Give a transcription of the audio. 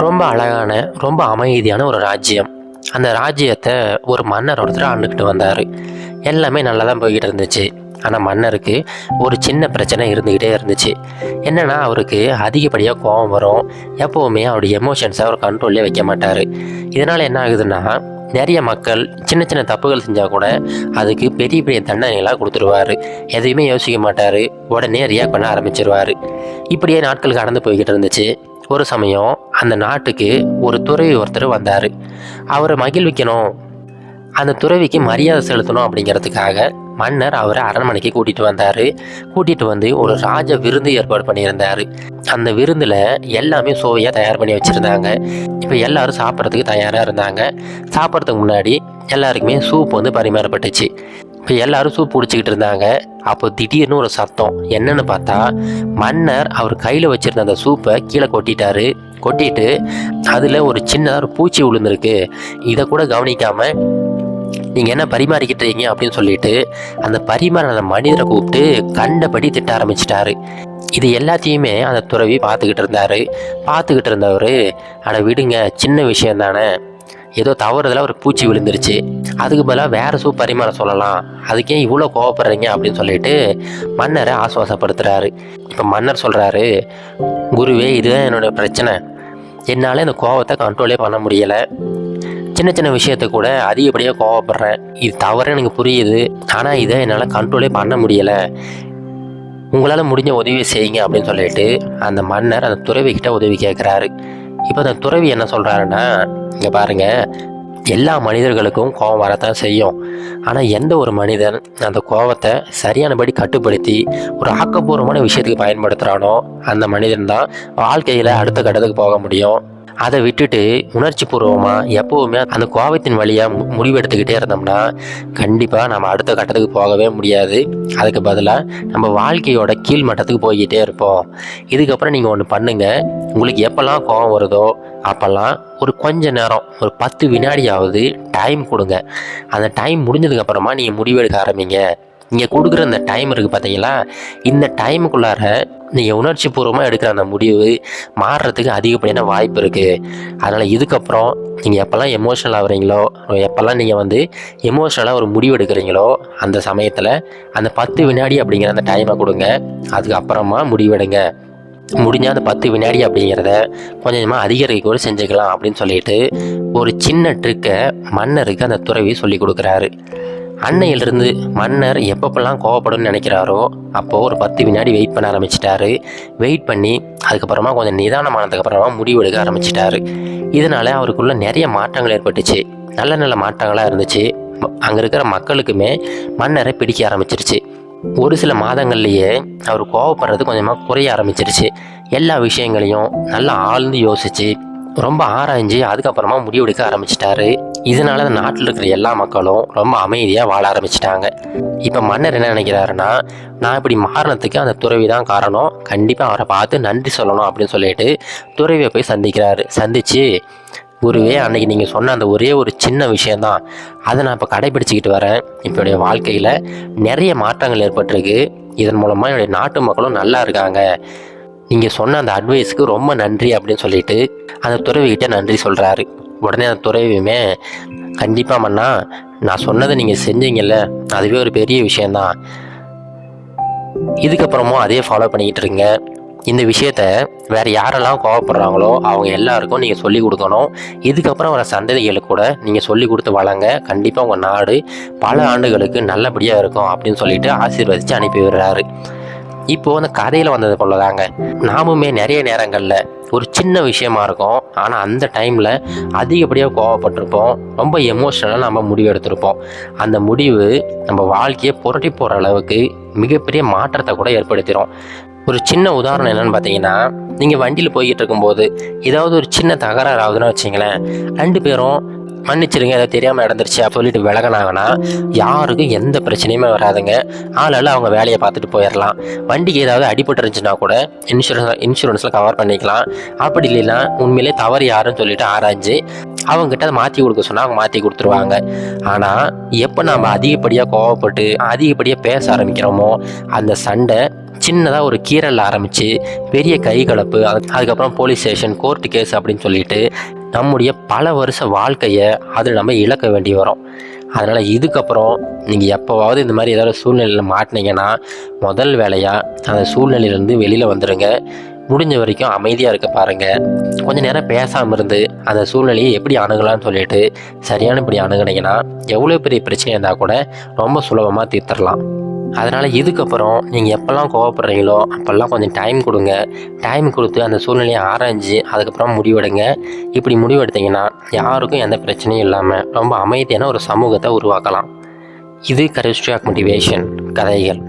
ரொம்ப அழகான, ரொம்ப அமைதியான ஒரு ராஜ்யம். அந்த ராஜ்யத்தை ஒரு மன்னர் ஒருத்தர் ஆண்டுக்கிட்டு வந்தார். எல்லாமே நல்லா தான் போய்கிட்டு இருந்துச்சு. ஆனால் மன்னருக்கு ஒரு சின்ன பிரச்சனை இருந்துக்கிட்டே இருந்துச்சு. என்னென்னா, அவருக்கு அதிகப்படியாக கோபம் வரும். எப்போவுமே அவருடைய எமோஷன்ஸை அவர் கண்ட்ரோல்லே வைக்க மாட்டார். இதனால் என்ன ஆகுதுன்னா, நிறைய மக்கள் சின்ன சின்ன தப்புகள் செஞ்சால் கூட அதுக்கு பெரிய பெரிய தண்டனைகளாக கொடுத்துருவார். எதையுமே யோசிக்க மாட்டார். உடனே ரியாக்ட் பண்ண ஆரம்பிச்சிருவார். இப்படியே நாட்கள் கடந்து போய்கிட்டு இருந்துச்சு. ஒரு சமயம் அந்த நாட்டுக்கு ஒரு துறவி ஒருத்தர் வந்தார். அவரை மகிழ்விக்கணும், அந்த துறவிக்கு மரியாதை செலுத்தணும் அப்படிங்கிறதுக்காக மன்னர் அவரை அரண்மனைக்கு கூட்டிகிட்டு வந்தார். கூட்டிகிட்டு வந்து ஒரு ராஜ விருந்து ஏற்பாடு பண்ணியிருந்தார். அந்த விருந்தில் எல்லாமே சுவையாக தயார் பண்ணி வச்சுருந்தாங்க. இப்போ எல்லாரும் சாப்பிட்றதுக்கு தயாராக இருந்தாங்க. சாப்பிட்றதுக்கு முன்னாடி எல்லாருக்குமே சூப் வந்து பரிமாறப்பட்டுச்சு. இப்போ எல்லாரும் சூப் குடிச்சிக்கிட்டு இருந்தாங்க. அப்போ திடீர்னு ஒரு சத்தம். என்னன்னு பார்த்தா, மன்னர் அவர் கையில் வச்சுருந்த அந்த சூப்பை கீழே கொட்டிட்டாரு. கொட்டிட்டு அதில் ஒரு சின்ன ஒரு பூச்சி விழுந்திருக்கு. இதை கூட கவனிக்காமல் நீங்கள் என்ன பரிமாறிக்கிட்டு இருக்கீங்க அப்படின்னு சொல்லிட்டு அந்த பரிமாறின மனிதரை கூப்பிட்டு கண்டபடி திட்ட ஆரம்பிச்சிட்டாரு. இது எல்லாத்தையுமே அந்த துறவி பார்த்துக்கிட்டு இருந்தவர், அட விடுங்க, சின்ன விஷயம் தானே, ஏதோ தவறுதலாக ஒரு பூச்சி விழுந்துருச்சு, அதுக்கு பதிலாக வேறு சூப் பரிமாற சொல்லலாம், அதுக்கே இவ்வளோ கோவப்படுறீங்க அப்படின்னு சொல்லிட்டு மன்னரை ஆசுவாசப்படுத்துகிறாரு. இப்போ மன்னர் சொல்கிறாரு, குருவே, இதுதான் என்னோடய பிரச்சனை. என்னால் இந்த கோவத்தை கண்ட்ரோலே பண்ண முடியலை. சின்ன சின்ன விஷயத்தை கூட அதிகப்படியாக கோவப்படுறேன். இது தவறு எனக்கு புரியுது. ஆனால் இதை என்னால் கண்ட்ரோலே பண்ண முடியலை. உங்களால் முடிஞ்ச உதவி செய்யுங்க அப்படின்னு சொல்லிட்டு அந்த மன்னர் அந்த துறவிக்கிட்ட உதவி கேட்குறாரு. இப்போ அந்த துறவி என்ன சொல்கிறாருன்னா, இங்கே பாருங்கள், எல்லா மனிதர்களுக்கும் கோபம் வரத்தான் செய்யும். ஆனால் எந்த ஒரு மனிதன் அந்த கோபத்தை சரியானபடி கட்டுப்படுத்தி ஒரு ஆக்கப்பூர்வமான விஷயத்துக்கு பயன்படுத்துகிறானோ அந்த மனிதன் தான் வாழ்க்கையில் அடுத்த கட்டத்துக்கு போக முடியும். அதை விட்டுட்டு உணர்ச்சி பூர்வமாக எப்போவுமே அந்த கோபத்தின் வழியாக முடிவெடுத்துக்கிட்டே இருந்தோம்னா கண்டிப்பாக நம்ம அடுத்த கட்டத்துக்கு போகவே முடியாது. அதுக்கு பதிலாக நம்ம வாழ்க்கையோட கீழ் மட்டத்துக்கு போய்கிட்டே இருப்போம். இதுக்கப்புறம் நீங்கள் ஒன்று பண்ணுங்கள், உங்களுக்கு எப்போல்லாம் கோபம் வருதோ அப்போல்லாம் ஒரு கொஞ்ச நேரம், ஒரு 10 வினாடியாவது டைம் கொடுங்க. அந்த டைம் முடிஞ்சதுக்கப்புறமா நீங்கள் முடிவெடுக்க ஆரம்பிங்க. நீங்கள் கொடுக்குற அந்த டைம் இருக்குது பார்த்தீங்களா, இந்த டைமுக்குள்ளார நீங்கள் உணர்ச்சி பூர்வமாக எடுக்கிற அந்த முடிவு மாறுறதுக்கு அதிகப்படியான வாய்ப்பு இருக்குது. அதனால் இதுக்கப்புறம் நீங்கள் எப்போல்லாம் எமோஷனல் ஆகுறீங்களோ, எப்போல்லாம் நீங்கள் எமோஷனலாக ஒரு முடிவு எடுக்கிறீங்களோ அந்த சமயத்தில் அந்த 10 வினாடி அப்படிங்கிற அந்த டைமை கொடுங்க. அதுக்கப்புறமா முடிவெடுங்க. முடிஞ்சால் அந்த 10 வினாடி அப்படிங்கிறத கொஞ்சமாக அதிகரிக்க கூட செஞ்சுக்கலாம் அப்படின்னு சொல்லிட்டு ஒரு சின்ன ட்ரிக்கை மன்னருக்கு அந்த துறவி சொல்லி கொடுக்குறாரு. அன்னையிலிருந்து மன்னர் எப்பப்பெல்லாம் கோவப்படும்னு நினைக்கிறாரோ அப்போது ஒரு 10 வினாடி வெயிட் பண்ண ஆரம்பிச்சிட்டாரு. வெயிட் பண்ணி அதுக்கப்புறமா கொஞ்சம் நிதானமானதுக்கப்புறமா முடிவெடுக்க ஆரம்பிச்சிட்டாரு. இதனால் அவருக்குள்ள நிறைய மாற்றங்கள் ஏற்பட்டுச்சு. நல்ல நல்ல மாற்றங்களாக இருந்துச்சு. அங்கே இருக்கிற மக்களுக்குமே மன்னரை பிடிக்க ஆரம்பிச்சிருச்சு. ஒரு சில மாதங்கள்லேயே அவர் கோவப்படுறது கொஞ்சமாக குறைய ஆரம்பிச்சிருச்சு. எல்லா விஷயங்களையும் நல்லா ஆழ்ந்து யோசித்து ரொம்ப ஆராய்ஞ்சு அதுக்கப்புறமா முடிவெடுக்க ஆரம்பிச்சிட்டாரு. இதனால அந்த நாட்டில் இருக்கிற எல்லா மக்களும் ரொம்ப அமைதியாக வாழ ஆரம்பிச்சிட்டாங்க. இப்போ மன்னர் என்ன நினைக்கிறாருன்னா, நான் இப்படி மாறினத்துக்கு அந்த துறவி தான் காரணம், கண்டிப்பாக அவரை பார்த்து நன்றி சொல்லணும் அப்படின்னு சொல்லிட்டு துறவியை போய் சந்திக்கிறாரு. சந்தித்து, குருவே, அன்னைக்கு நீங்கள் சொன்ன அந்த ஒரே ஒரு சின்ன விஷயந்தான், அதை நான் இப்போ கடைபிடிச்சிக்கிட்டு வரேன். இப்போ என்னுடைய வாழ்க்கையில் நிறைய மாற்றங்கள் ஏற்பட்டிருக்கு. இதன் மூலமாக என்னுடைய நாட்டு மக்களும் நல்லா இருக்காங்க. நீங்கள் சொன்ன அந்த அட்வைஸுக்கு ரொம்ப நன்றி அப்படின்னு சொல்லிட்டு அந்த துறவிகிட்ட நன்றி சொல்கிறாரு. உடனே அந்த துறவியுமே, கண்டிப்பாக மன்னா, நான் சொன்னதை நீங்கள் செஞ்சீங்கல்ல, அதுவே ஒரு பெரிய விஷயந்தான். இதுக்கப்புறமும் அதே ஃபாலோ பண்ணிக்கிட்டு இருங்க. இந்த விஷயத்த வேறு யாரெல்லாம் கோவப்படுறாங்களோ அவங்க எல்லாருக்கும் நீங்கள் சொல்லிக் கொடுக்கணும். இதுக்கப்புறம் வர சந்ததிகளுக்கு கூட நீங்கள் சொல்லி கொடுத்து வளங்க. கண்டிப்பாக உங்கள் நாடு பல ஆண்டுகளுக்கு நல்லபடியாக இருக்கும் அப்படின்னு சொல்லிட்டு ஆசீர்வதித்து அனுப்பி விடுறாரு. இப்போது அந்த கதையில் வந்தது போல தாங்க, நாமுமே நிறைய நேரங்களில் ஒரு சின்ன விஷயமா இருக்கும், ஆனால் அந்த டைமில் அதிகப்படியாக கோவப்பட்டிருப்போம். ரொம்ப எமோஷ்னலாக நம்ம முடிவு எடுத்திருப்போம். அந்த முடிவு நம்ம வாழ்க்கையை புரட்டி போகிற அளவுக்கு மிகப்பெரிய மாற்றத்தை கூட ஏற்படுத்திடும். ஒரு சின்ன உதாரணம் என்னென்னு பார்த்தீங்கன்னா, நீங்கள் வண்டியில் போய்கிட்டு இருக்கும்போது ஏதாவது ஒரு சின்ன தகராறு ஆகுதுன்னு வச்சிங்களேன், 2 பேரும் மன்னிச்சிருங்க, ஏதோ தெரியாமல் நடந்துருச்சு அப்போ சொல்லிட்டு விலகினாங்கன்னா யாருக்கும் எந்த பிரச்சனையுமே வராதுங்க. ஆளால் அவங்க வேலையை பார்த்துட்டு போயிடலாம். வண்டிக்கு ஏதாவது அடிபட்டு இருந்துச்சுன்னா கூட இன்சூரன்ஸில் கவர் பண்ணிக்கலாம். அப்படி இல்லைன்னா உண்மையிலே தவறு யாருன்னு சொல்லிட்டு ஆராய்ஞ்சு அவங்ககிட்ட அதை மாற்றி கொடுக்க சொன்னால் அவங்க மாற்றி கொடுத்துருவாங்க. ஆனால் எப்போ நம்ம அதிகப்படியாக கோவப்பட்டு அதிகப்படியாக பேச ஆரம்பிக்கிறோமோ அந்த சண்டை சின்னதாக ஒரு கீறல் ஆரம்பித்து பெரிய கை கலப்பு, அதுக்கப்புறம் போலீஸ் ஸ்டேஷன், கோர்ட்டு கேஸ் அப்படின்னு சொல்லிட்டு நம்முடைய பல வருஷ வாழ்க்கையை அதில் நம்ம இழக்க வேண்டி வரும். அதனால் இதுக்கப்புறம் நீங்கள் எப்போவாவது இந்த மாதிரி ஏதாவது சூழ்நிலையில் மாட்டினீங்கன்னா முதல் வேலையாக அந்த சூழ்நிலையிலேருந்து வெளியில் வந்துடுங்க. முடிஞ்ச வரைக்கும் அமைதியாக இருக்க பாருங்கள். கொஞ்சம் நேரம் பேசாமல் இருந்து அந்த சூழ்நிலையை எப்படி அணுகலான்னு சொல்லிட்டு சரியானபடி அணுகுனீங்கன்னா எவ்வளோ பெரிய பிரச்சனையாக இருந்தால் கூட ரொம்ப சுலபமாக தீர்த்துடலாம். அதனால் இதுக்கப்புறம் நீங்கள் எப்போல்லாம் கோவப்படுறீங்களோ அப்போல்லாம் கொஞ்சம் டைம் கொடுங்க. டைம் கொடுத்து அந்த சூழ்நிலையை ஆராய்ஞ்சு அதுக்கப்புறம் முடிவெடுங்க. இப்படி முடிவெடுத்தீங்கன்னா யாருக்கும் எந்த பிரச்சனையும் இல்லாமல் ரொம்ப அமைதியான ஒரு சமூகத்தை உருவாக்கலாம். இது கரேஜ் டு ஆக்ட் மோட்டிவேஷன் கதைகள்.